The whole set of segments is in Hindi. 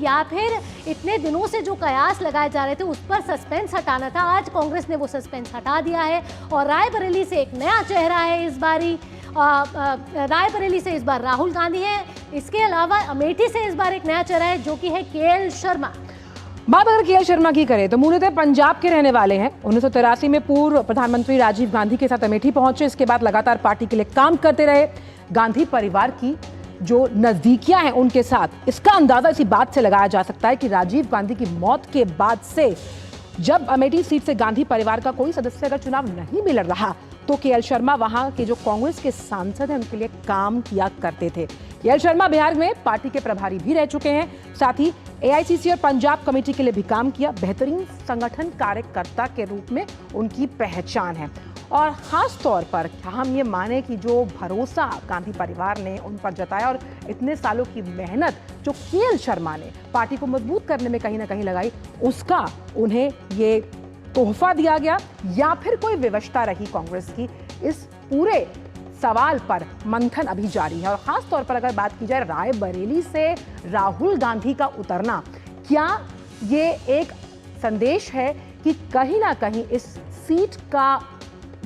या फिर इतने दिनों से जो कयास लगाए जा रहे थे उस पर सस्पेंस हटाना था। आज कांग्रेस ने वो सस्पेंस हटा दिया है और रायबरेली से एक नया चेहरा है इस बारी। रायबरेली से इस बार राहुल गांधी है। इसके अलावा अमेठी से इस बार एक नया चेहरा है जो कि है केएल शर्मा। बात अगर केएल शर्मा की करें तो मूलतः पंजाब के रहने वाले हैं। 1983 में पूर्व प्रधानमंत्री राजीव गांधी के साथ अमेठी पहुंचे। इसके बाद लगातार पार्टी के लिए काम करते रहे। गांधी परिवार की जो नजदीकियां हैं उनके साथ, इसका अंदाजा इसी बात से लगाया जा सकता है कि राजीव गांधी की मौत के बाद से जब अमेठी सीट से गांधी परिवार का कोई सदस्य अगर चुनाव नहीं भी लड़ रहा तो केएल शर्मा वहां के जो कांग्रेस के सांसद हैं उनके लिए काम किया करते थे। केएल शर्मा बिहार में पार्टी के प्रभारी भी रह चुके हैं, साथ ही एआईसीसी और पंजाब कमेटी के लिए भी काम किया। बेहतरीन संगठन कार्यकर्ता के रूप में उनकी पहचान है और खास तौर पर हम ये माने कि जो भरोसा गांधी परिवार ने उन पर जताया और इतने सालों की मेहनत जो केएल शर्मा ने पार्टी को मजबूत करने में कहीं ना कहीं लगाई, उसका उन्हें ये तोहफा दिया गया या फिर कोई विवशता रही कांग्रेस की, इस पूरे सवाल पर मंथन अभी जारी है। और खास तौर पर अगर बात की जाए रायबरेली से राहुल गांधी का उतरना, क्या ये एक संदेश है कि कहीं ना कहीं इस सीट का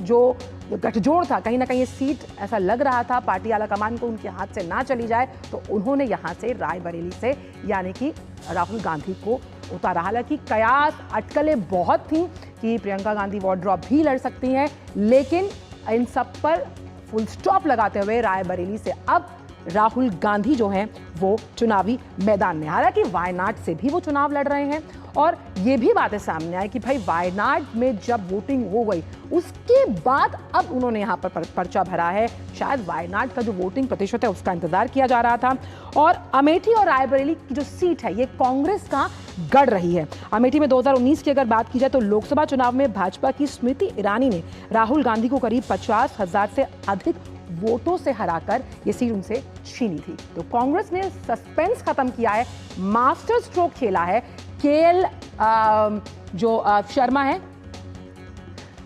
जो गठजोड़ था, कहीं ना कहीं ये सीट ऐसा लग रहा था पार्टी आला कमान को उनके हाथ से ना चली जाए, तो उन्होंने यहां से रायबरेली से यानी कि राहुल गांधी को उतारा। हालांकि कयास अटकलें बहुत थी कि प्रियंका गांधी वॉर्ड ड्रॉप भी लड़ सकती हैं, लेकिन इन सब पर फुल स्टॉप लगाते हुए रायबरेली से अब राहुल गांधी जो हैं वो चुनावी मैदान में। हालांकि वायनाड से भी वो चुनाव लड़ रहे हैं और ये भी बातें सामने आई कि भाई वायनाड में जब वोटिंग हो गई उसके बाद अब उन्होंने यहाँ पर पर्चा भरा है। शायद वायनाड का जो वोटिंग प्रतिशत है उसका इंतजार किया जा रहा था। और अमेठी और रायबरेली की जो सीट है ये कांग्रेस का गढ़ रही है। अमेठी में 2019 की अगर बात की जाए तो लोकसभा चुनाव में भाजपा की स्मृति ईरानी ने राहुल गांधी को करीब 50,000 से अधिक वोटों से हराकर ये सीट उनसे छीनी थी। तो कांग्रेस ने सस्पेंस खत्म किया है, मास्टर स्ट्रोक खेला है। केएल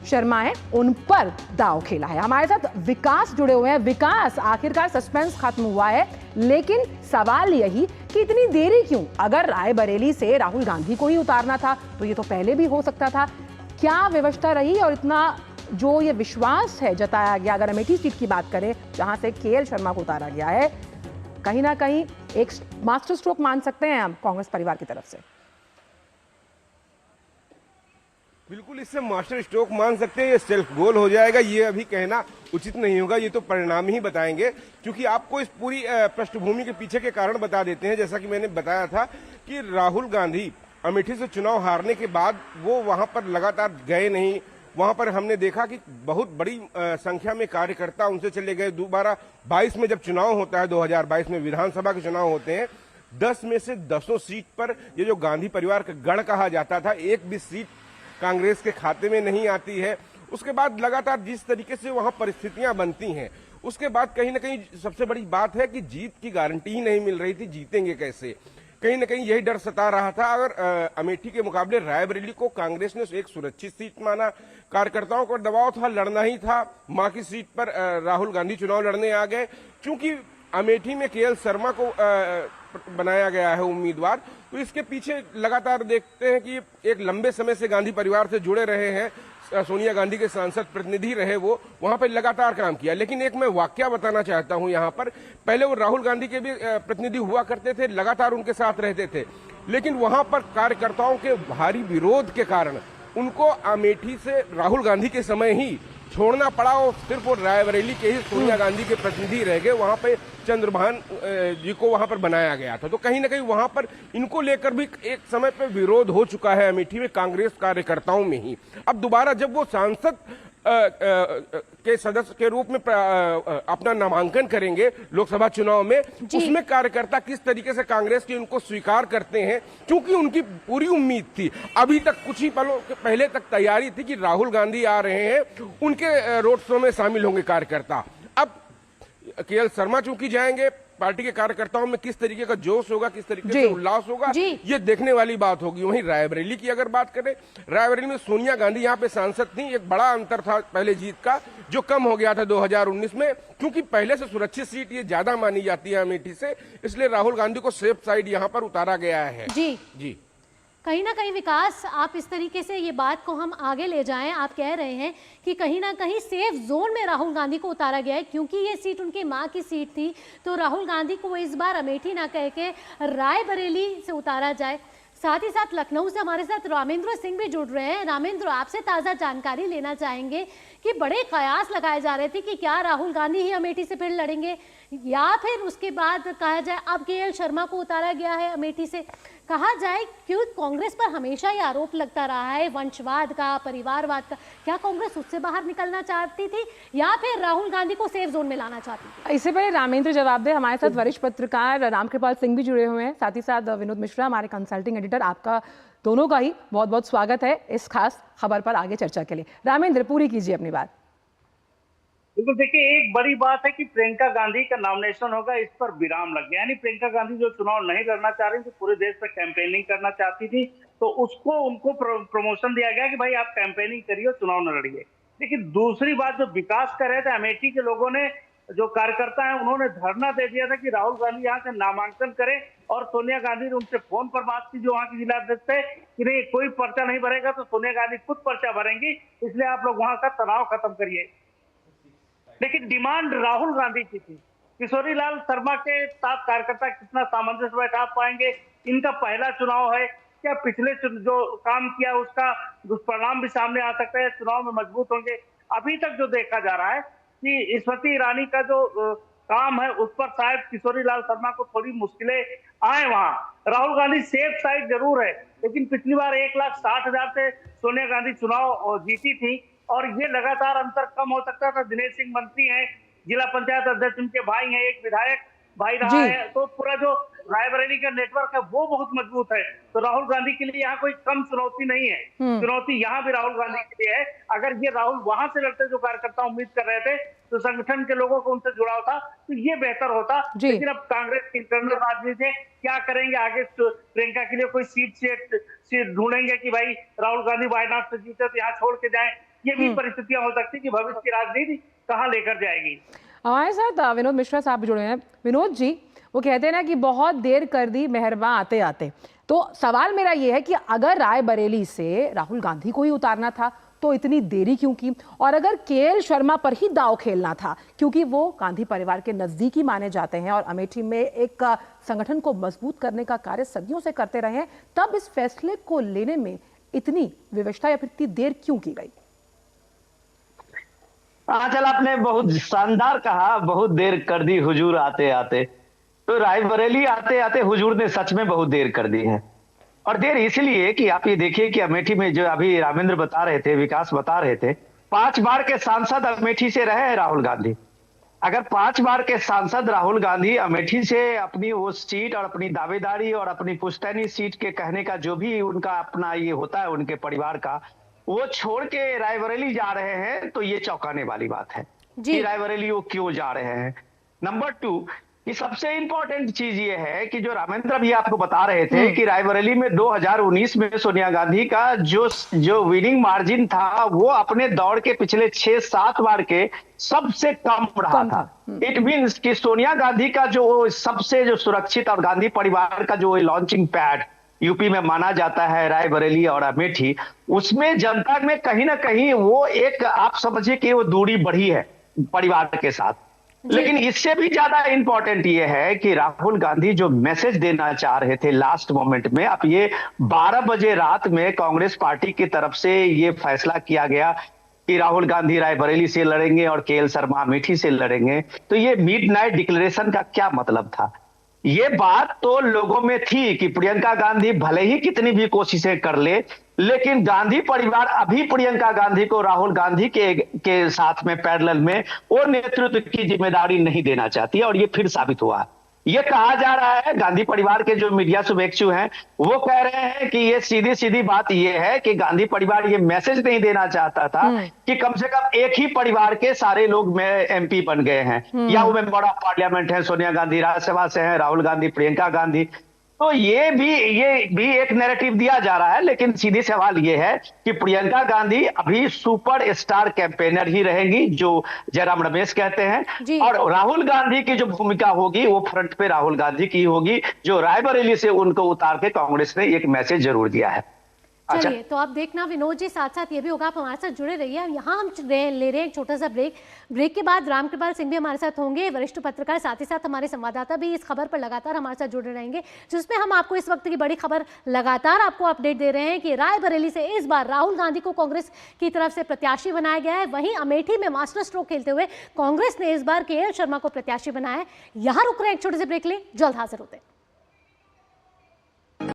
शर्मा है उन पर दांव खेला है। हमारे साथ विकास जुड़े हुए हैं। विकास, आखिरकार सस्पेंस खत्म हुआ है, लेकिन सवाल यही कि इतनी देरी क्यों? अगर रायबरेली से राहुल गांधी को ही उतारना था तो ये तो पहले भी हो सकता था। क्या व्यवस्था रही और इतना जो ये विश्वास है जताया गया, अगर अमेठी सीट की बात करें जहां से केएल शर्मा को उतारा गया है, कहीं ना कहीं एक मास्टर स्ट्रोक मान सकते हैं हम कांग्रेस परिवार की तरफ से? बिल्कुल, इससे मास्टर स्ट्रोक मान सकते हैं। ये सेल्फ गोल हो जाएगा, ये अभी कहना उचित नहीं होगा, ये तो परिणाम ही बताएंगे। क्योंकि आपको इस पूरी पृष्ठभूमि के पीछे के कारण बता देते हैं। जैसा कि मैंने बताया था कि राहुल गांधी अमेठी से चुनाव हारने के बाद वो वहां पर लगातार गए नहीं। वहां पर हमने देखा कि बहुत बड़ी संख्या में कार्यकर्ता उनसे चले गए। दोबारा 22 में जब चुनाव होता है, 2022 में विधानसभा के चुनाव होते हैं, 10 में से 10 सीट पर ये जो गांधी परिवार का गढ़ कहा जाता था, एक भी सीट कांग्रेस के खाते में नहीं आती है। उसके बाद लगातार जिस तरीके से वहां परिस्थितियां बनती हैं, उसके बाद कहीं ना कहीं सबसे बड़ी बात है कि जीत की गारंटी ही नहीं मिल रही थी। जीतेंगे कैसे? कहीं ना कहीं यही डर सता रहा था। अगर अमेठी के मुकाबले रायबरेली को कांग्रेस ने एक सुरक्षित सीट माना, कार्यकर्ताओं का दबाव था, लड़ना ही था। मां की सीट पर राहुल गांधी चुनाव लड़ने आ गए। चूंकि अमेठी में केएल शर्मा को बनाया गया है उम्मीदवार, तो इसके पीछे लगातार देखते हैं कि एक लंबे समय से गांधी परिवार से जुड़े रहे हैं, सोनिया गांधी के सांसद प्रतिनिधि रहे, वो वहां पर लगातार काम किया। लेकिन एक मैं वाकया बताना चाहता हूं यहाँ पर। पहले वो राहुल गांधी के भी प्रतिनिधि हुआ करते थे, लगातार उनके साथ रहते थे, लेकिन वहां पर कार्यकर्ताओं के भारी विरोध के कारण उनको अमेठी से राहुल गांधी के समय ही छोड़ना पड़ा और सिर्फ वो रायबरेली के ही सोनिया गांधी के प्रतिनिधि रह गए। वहां पे चंद्रभान जी को वहां पर बनाया गया था। तो कहीं ना कहीं वहां पर इनको लेकर भी एक समय पे विरोध हो चुका है अमेठी में कांग्रेस कार्यकर्ताओं में ही। अब दोबारा जब वो सांसद के सदस्य के रूप में अपना नामांकन करेंगे लोकसभा चुनाव में, उसमें कार्यकर्ता किस तरीके से कांग्रेस की उनको स्वीकार करते हैं, क्योंकि उनकी पूरी उम्मीद थी, अभी तक कुछ ही पलों के पहले तक तैयारी थी कि राहुल गांधी आ रहे हैं, उनके रोड शो में शामिल होंगे कार्यकर्ता। अब केएल शर्मा चूंकि जाएंगे, पार्टी के कार्यकर्ताओं में किस तरीके का जोश होगा, किस तरीके जी। से उल्लास होगा, जी। ये देखने वाली बात होगी। वहीं रायबरेली की अगर बात करें, रायबरेली में सोनिया गांधी यहाँ पे सांसद थी। एक बड़ा अंतर था पहले जीत का, जो कम हो गया था 2019 में, क्योंकि पहले से सुरक्षित सीट ये ज्यादा मानी जाती है अमेठी से, इसलिए राहुल गांधी को सेफ साइड यहाँ पर उतारा गया है। जी जी कहीं ना कहीं विकास, आप इस तरीके से ये बात को हम आगे ले जाएं, आप कह रहे हैं कि कहीं ना कहीं सेफ जोन में राहुल गांधी को उतारा गया है, क्योंकि ये सीट उनकी मां की सीट थी, तो राहुल गांधी को इस बार अमेठी ना कह के रायबरेली से उतारा जाए। साथ ही साथ लखनऊ से हमारे साथ रामेंद्र सिंह भी जुड़ रहे हैं। रामेंद्र, आपसे ताज़ा जानकारी लेना चाहेंगे कि बड़े कयास लगाए जा रहे थे कि क्या राहुल गांधी ही अमेठी से फिर लड़ेंगे, या फिर उसके बाद कहा जाए अब केएल शर्मा को उतारा गया है अमेठी से। कहा जाए क्यों कांग्रेस पर हमेशा ये आरोप लगता रहा है वंशवाद का, परिवारवाद का, क्या कांग्रेस उससे बाहर निकलना चाहती थी या फिर राहुल गांधी को सेफ जोन में लाना चाहती थी? इससे पहले रामेंद्र जवाब दे, हमारे साथ वरिष्ठ पत्रकार रामकृपाल सिंह भी जुड़े हुए हैं, साथ ही साथ विनोद मिश्रा हमारे कंसल्टिंग एडिटर। आपका दोनों का ही बहुत बहुत स्वागत है इस खास खबर पर आगे चर्चा के लिए। रामेंद्र, पूरी कीजिए अपनी बात। बिल्कुल, देखिए एक बड़ी बात है कि प्रियंका गांधी का नॉमिनेशन होगा, इस पर विराम लग गया। यानी प्रियंका गांधी जो चुनाव नहीं लड़ना चाह रही थी, पूरे देश में कैंपेनिंग करना चाहती थी, तो उनको प्रमोशन दिया गया कि भाई आप कैंपेनिंग करिए, चुनाव न लड़िए। लेकिन दूसरी बात जो विकास कर रहे थे अमेठी के लोगों ने, जो कार्यकर्ता है, उन्होंने धरना दे दिया था कि राहुल गांधी यहाँ से नामांकन करें, और सोनिया गांधी ने उनसे फोन पर बात की, जो वहाँ के जिलाध्यक्ष थे, कि नहीं कोई पर्चा नहीं भरेगा तो सोनिया गांधी खुद पर्चा भरेंगी, इसलिए आप लोग वहां का तनाव खत्म करिए। लेकिन डिमांड राहुल गांधी की थी। किशोरी लाल शर्मा के साथ कार्यकर्ता कितना सामंजस्य बैठा पाएंगे, इनका पहला चुनाव है, क्या पिछले जो काम किया उसका दुष्परिणाम भी सामने आ सकता है, चुनाव में मजबूत होंगे। अभी तक जो देखा जा रहा है कि स्मृति ईरानी का जो काम है उस पर शायद किशोरी लाल शर्मा को थोड़ी मुश्किलें आए। वहां राहुल गांधी सेफ साइड जरूर है, लेकिन पिछली बार 1,60,000 से सोनिया गांधी चुनाव जीती थी, और ये लगातार अंतर कम हो सकता था। दिनेश सिंह मंत्री हैं, जिला पंचायत अध्यक्ष उनके भाई हैं, एक विधायक भाई रहा है, तो पूरा जो रायबरेली का नेटवर्क है वो बहुत मजबूत है। तो राहुल गांधी के लिए यहाँ कोई कम चुनौती नहीं है, चुनौती यहाँ भी राहुल गांधी के लिए है। अगर ये राहुल वहां से लड़ते जो कार्यकर्ता उम्मीद कर रहे थे, तो संगठन के लोगों को उनसे जुड़ाव था, तो ये बेहतर होता। लेकिन अब कांग्रेस की इंटरनल राजनीति क्या करेंगे आगे, प्रियंका के लिए कोई सीट ढूंढेंगे कि भाई राहुल गांधी वायनाड से जीते तो यहाँ छोड़ के जाए, ये भी परिस्थितियां हो सकती कि भविष्य की राजनीति कहां लेकर जाएगी। हमारे साथ विनोद मिश्रा साहब भी जुड़े हैं। विनोद जी, वो कहते हैं ना कि बहुत देर कर दी मेहरबां आते आते, तो सवाल मेरा ये है कि अगर रायबरेली से राहुल गांधी को ही उतारना था तो इतनी देरी क्यों की, और अगर केएल शर्मा पर ही दांव खेलना था क्योंकि वो गांधी परिवार के नजदीकी माने जाते हैं और अमेठी में एक संगठन को मजबूत करने का कार्य सदियों से करते रहे हैं, तब इस फैसले को लेने में इतनी विवशता या फिर इतनी देर क्यों की गई? चल, आपने बहुत शानदार कहा, बहुत देर कर दी हुजूर आते आते। तो रायबरेली आते आते हुजूर ने सच में बहुत देर कर दी है, और देर इसलिए कि आप ये देखिए कि अमेठी में जो अभी रामेंद्र बता रहे थे, विकास बता रहे थे, 5 बार के सांसद अमेठी से रहे हैं राहुल गांधी। अगर 5 बार के सांसद राहुल गांधी अमेठी से अपनी वो सीट और अपनी दावेदारी और अपनी पुश्तैनी सीट के कहने का जो भी उनका अपना ये होता है उनके परिवार का, वो छोड़ के रायबरेली जा रहे हैं, तो ये चौंकाने वाली बात है कि रायबरेली वो क्यों जा रहे हैं। नंबर 2, ये सबसे इंपॉर्टेंट चीज ये है कि जो रामेंद्र भी आपको बता रहे थे कि रायबरेली में 2019 में सोनिया गांधी का जो विनिंग मार्जिन था वो अपने दौर के पिछले 6-7 बार के सबसे कम रहा था। इट मीन्स कि सोनिया गांधी का जो सबसे जो सुरक्षित और गांधी परिवार का जो लॉन्चिंग पैड यूपी में माना जाता है रायबरेली और अमेठी, उसमें जनता में कहीं ना कहीं वो एक आप समझिए कि वो दूरी बढ़ी है परिवार के साथ। लेकिन इससे भी ज्यादा इंपॉर्टेंट ये है कि राहुल गांधी जो मैसेज देना चाह रहे थे लास्ट मोमेंट में, अब ये 12 बजे रात में कांग्रेस पार्टी की तरफ से ये फैसला किया गया कि राहुल गांधी रायबरेली से लड़ेंगे और केएल शर्मा अमेठी से लड़ेंगे, तो ये मिडनाइट डिक्लेरेशन का क्या मतलब था? ये बात तो लोगों में थी कि प्रियंका गांधी भले ही कितनी भी कोशिशें कर ले, लेकिन गांधी परिवार अभी प्रियंका गांधी को राहुल गांधी के साथ में पैरेलल में वो नेतृत्व की जिम्मेदारी नहीं देना चाहती है, और ये फिर साबित हुआ। ये कहा जा रहा है, गांधी परिवार के जो मीडिया शुभेच्छु हैं वो कह रहे हैं कि ये सीधी सीधी बात ये है कि गांधी परिवार ये मैसेज नहीं देना चाहता था कि कम से कम एक ही परिवार के सारे लोग में एमपी बन गए हैं, या वो मेंबर ऑफ पार्लियामेंट है, सोनिया गांधी राज्यसभा से हैं, राहुल गांधी, प्रियंका गांधी। तो ये भी एक नैरेटिव दिया जा रहा है, लेकिन सीधी सवाल ये है कि प्रियंका गांधी अभी सुपर स्टार कैंपेनर ही रहेंगी, जो जयराम रमेश कहते हैं, और राहुल गांधी की जो भूमिका होगी वो फ्रंट पे राहुल गांधी की होगी, जो रायबरेली से उनको उतार के कांग्रेस ने एक मैसेज जरूर दिया है। चलिए, तो आप देखना विनोद जी, साथ साथ ये भी होगा, आप हमारे साथ जुड़े रहिए। यहाँ हम ले रहे हैं एक छोटा सा ब्रेक के बाद रामकृपाल सिंह भी हमारे साथ होंगे, वरिष्ठ पत्रकार, साथ ही साथ हमारे संवाददाता भी इस खबर पर लगातार हमारे साथ जुड़े रहेंगे, जिसमें हम आपको इस वक्त की बड़ी खबर लगातार आपको अपडेट दे रहे हैं कि रायबरेली से इस बार राहुल गांधी को कांग्रेस की तरफ से प्रत्याशी बनाया गया है। वहीं अमेठी में मास्टर स्ट्रोक खेलते हुए कांग्रेस ने इस बार KL शर्मा को प्रत्याशी बनाया है। यहाँ रुक रहे हैं एक छोटे से ब्रेक ले, जल्द हाजिर होते हैं।